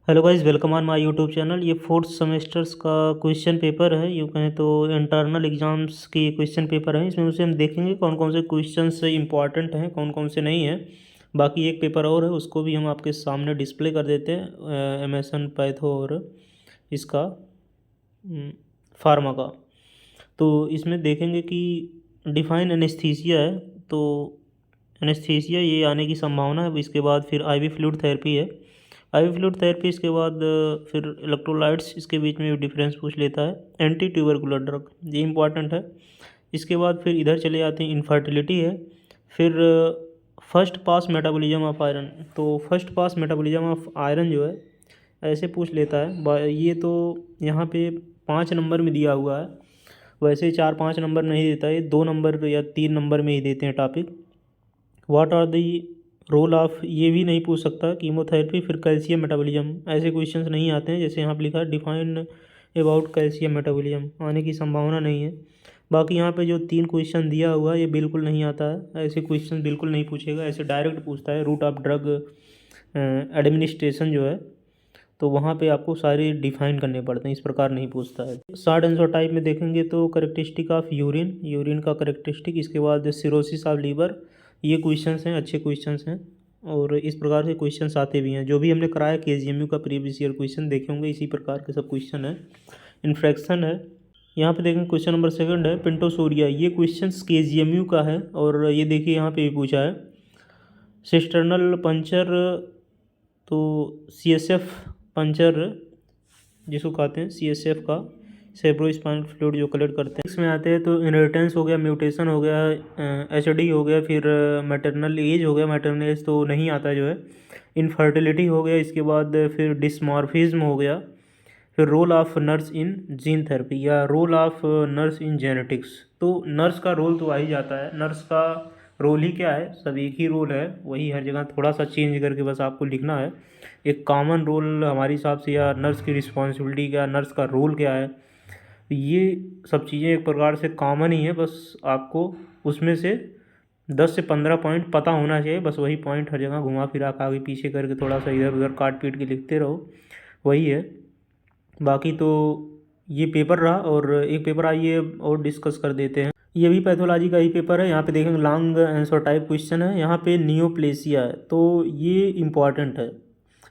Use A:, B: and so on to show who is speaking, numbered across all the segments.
A: Hello guys, welcome on my YouTube channel. ये fourth semesters का question paper है, यूँ कहें तो इंटरनल एग्जाम्स की क्वेश्चन पेपर है। इसमें उसे हम देखेंगे कौन कौन से क्वेश्चंस इंपॉर्टेंट हैं, कौन कौन से नहीं हैं। बाकी एक पेपर और है, उसको भी हम आपके सामने डिस्प्ले कर देते हैं, एमएसएन पैथो और इसका फार्मा का। तो इसमें देखेंगे कि डिफाइन एनेस्थीसिया है, तो एनेस्थीसिया ये आने की संभावना है। इसके बाद फिर आईवी फ्लूइड थेरेपी है। आईवी फ्लूइड थेरेपी इसके बाद फिर इलेक्ट्रोलाइट्स, इसके बीच में डिफरेंस पूछ लेता है। एंटी ट्यूबरकुलर ड्रग, ये इंपॉर्टेंट है। इसके बाद फिर इधर चले जाते हैं, इनफर्टिलिटी है। फिर first pass metabolism of iron, तो first pass metabolism of iron जो है ऐसे पूछ लेता है। ये तो यहाँ पे 5 नंबर में दिया हुआ है, वैसे 4-5 नंबर नहीं देता है, 2 नंबर या 3 नंबर में ही देते हैं topic. What are the role of, ये भी नहीं पूछ सकता, कीमोथेरेपी। फिर कैल्शियम मेटाबॉलिज्म, ऐसे क्वेश्चंस नहीं आते हैं। जैसे यहाँ पर लिखा है डिफाइन अबाउट कैल्शियम मेटाबॉलिज्म, आने की संभावना नहीं है। बाकी यहाँ पे जो 3 क्वेश्चन दिया हुआ है ये बिल्कुल नहीं आता है, ऐसे क्वेश्चन बिल्कुल नहीं पूछेगा। ऐसे डायरेक्ट पूछता है रूट ऑफ ड्रग एडमिनिस्ट्रेशन जो है, तो वहाँ पे आपको सारे डिफाइन करने पड़ते हैं, इस प्रकार नहीं पूछता है। शॉर्ट आंसर टाइप में देखेंगे तो करेक्टरिस्टिक ऑफ यूरिन, यूरिन का करेक्टरिस्टिक। इसके बाद सिरोसिस ऑफ लीवर, ये क्वेश्चंस हैं, अच्छे क्वेश्चंस हैं और इस प्रकार के क्वेश्चंस आते भी हैं। जो भी हमने कराया KGMU का प्रीवियस ईयर क्वेश्चन देखे होंगे, इसी प्रकार के सब क्वेश्चन हैं। इन्फेक्शन है, यहाँ पे देखें क्वेश्चन नंबर 2 है पेंटोसूरिया, ये क्वेश्चन KGMU का है। और ये देखिए यहाँ पे भी पूछा है सिस्टर्नल पंचर, तो CSF पंचर जिसको कहते हैं, CSF का सेब्रोस्पाइनल फ्लूइड जो कलेक्ट करते हैं। इसमें आते हैं तो इनहेरिटेंस हो गया, म्यूटेशन हो गया, HD हो गया, फिर मैटरनल एज हो गया। मैटरनल एज तो नहीं आता जो है। इनफर्टिलिटी हो गया, इसके बाद फिर डिसमॉर्फिज्म हो गया। फिर role of nurse in gene therapy या role of nurse in genetics, तो नर्स का रोल तो आ ही जाता है। नर्स का रोल ही क्या है, सब एक ही रोल है, वही हर जगह थोड़ा सा चेंज करके बस आपको लिखना है। एक कॉमन रोल हमारे हिसाब से, या नर्स की रिस्पॉन्सिबिलिटी क्या, नर्स का रोल क्या है, ये सब चीज़ें एक प्रकार से कॉमन ही है। बस आपको उसमें से 10 से 15 पॉइंट पता होना चाहिए, बस वही पॉइंट हर जगह घुमा फिरा के आगे पीछे करके थोड़ा सा इधर उधर काट पीट के लिखते रहो, वही है। बाकी तो ये पेपर रहा, और एक पेपर आइए और डिस्कस कर देते हैं। ये भी पैथोलॉजी का ही पेपर है। यहाँ पे देखेंगे लॉन्ग आंसर टाइप क्वेश्चन है। यहाँ पे नियोप्लेसिया है, तो ये इम्पॉर्टेंट है।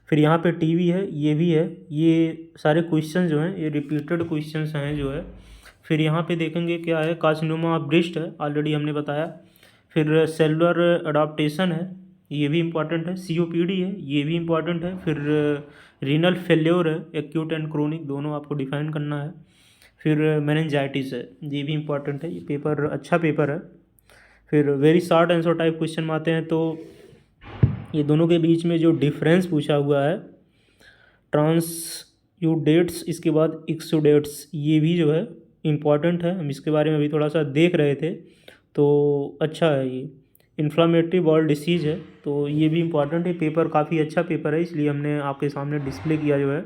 A: फिर यहाँ पे टीवी है, ये भी है। ये सारे क्वेश्चन जो हैं ये रिपीटेड क्वेश्चंस हैं जो है। फिर यहाँ पे देखेंगे क्या है, कार्सिनोमा ऑफ ब्रेस्ट है, ऑलरेडी हमने बताया। फिर सेलुलर अडाप्टेशन है, ये भी इम्पॉर्टेंट है। COPD है, ये भी इम्पॉर्टेंट है। फिर रीनल फेल्योर है, एक्यूट एंड क्रोनिक दोनों आपको डिफाइन करना है। फिर मेनिंजाइटिस है, ये भी इम्पॉर्टेंट है। ये पेपर अच्छा पेपर है। फिर very short answer type question में आते हैं, तो ये दोनों के बीच में जो डिफरेंस पूछा हुआ है, ट्रांसयूडेट्स इसके बाद एक्सुडेट्स, ये भी जो है इम्पॉर्टेंट है। हम इसके बारे में अभी थोड़ा सा देख रहे थे, तो अच्छा है। ये इन्फ्लामेटरी बॉल डिसीज़ है, तो ये भी इम्पॉर्टेंट है। पेपर काफ़ी अच्छा पेपर है, इसलिए हमने आपके सामने डिस्प्ले किया जो है।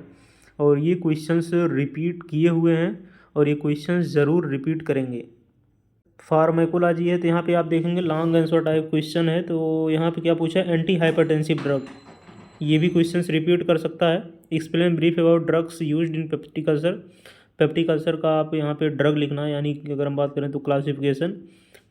A: और ये क्वेश्चंस रिपीट किए हुए हैं, और ये क्वेश्चंस ज़रूर रिपीट करेंगे। फार्मेकोलॉजी है, तो यहाँ पे आप देखेंगे लॉन्ग आंसर टाइप क्वेश्चन है। तो यहाँ पे क्या पूछा है, एंटी हाइपरटेंसिव ड्रग, ये भी क्वेश्चंस रिपीट कर सकता है। Explain brief about drugs used in peptic ulcer, peptic ulcer का आप यहाँ पे ड्रग लिखना है, यानी कि अगर हम बात करें तो classification.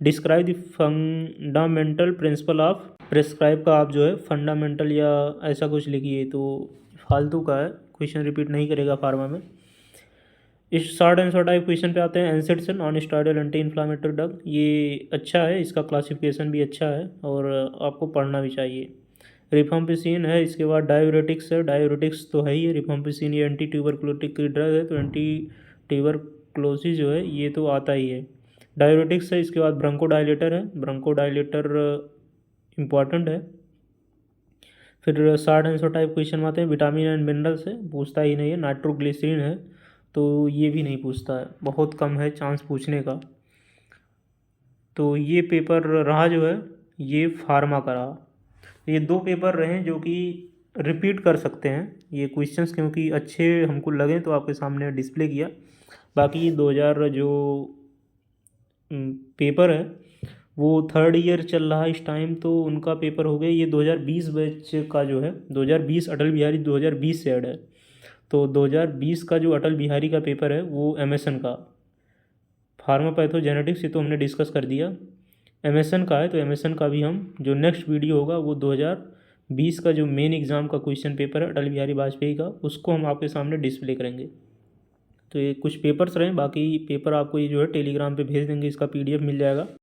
A: Describe the fundamental principle of, prescribe का आप जो है फंडामेंटल या ऐसा कुछ लिखिए, तो फालतू का है, क्वेश्चन रिपीट नहीं करेगा फार्मा में। इस शॉर्ट आंसर टाइप क्वेश्चन पे आते हैं, NSAIDs non steroidal anti inflammatory drug, ये अच्छा है, इसका क्लासिफिकेशन भी अच्छा है और आपको पढ़ना भी चाहिए। रिफाम्पिसिन है, इसके बाद डायूरेटिक्स है, डायूरेटिक्स तो है ही है। रिफाम्पिसिन ये एंटी ट्यूबरकुलोटिक की ड्रग है, तो एंटी ट्यूबरकुलोसिस जो है ये तो आता ही है। डायूरेटिक्स है, इसके बाद ब्रोंकोडायलेटर है, ब्रोंकोडायलेटर इम्पॉर्टेंट है। फिर शॉर्ट आंसर टाइप क्वेश्चन में आते हैं, विटामिन एंड मिनरल्स है, पूछता ही नहीं है। नाइट्रोग्लिसरीन है, तो ये भी नहीं पूछता है, बहुत कम है चांस पूछने का। तो ये पेपर रहा जो है, ये फार्मा का रहा। ये 2 पेपर रहे जो कि रिपीट कर सकते हैं ये क्वेश्चंस, क्योंकि अच्छे हमको लगे तो आपके सामने डिस्प्ले किया। बाकी 2000 जो पेपर है वो थर्ड ईयर चल रहा है इस टाइम, तो उनका पेपर हो गया। ये 2020 बैच का जो है, 2020 अटल बिहारी 2020 से ऐड है। तो 2020 का जो अटल बिहारी का पेपर है वो एमएसएन का, फार्मापैथोजेनेटिक्स, ये तो हमने डिस्कस कर दिया। एमएसएन का है, तो एमएसएन का भी हम जो नेक्स्ट वीडियो होगा वो 2020 का जो मेन एग्ज़ाम का क्वेश्चन पेपर है अटल बिहारी वाजपेयी का, उसको हम आपके सामने डिस्प्ले करेंगे। तो ये कुछ पेपर्स रहे, बाकी पेपर आपको ये जो है टेलीग्राम पे भेज देंगे, इसका पीडीएफ मिल जाएगा।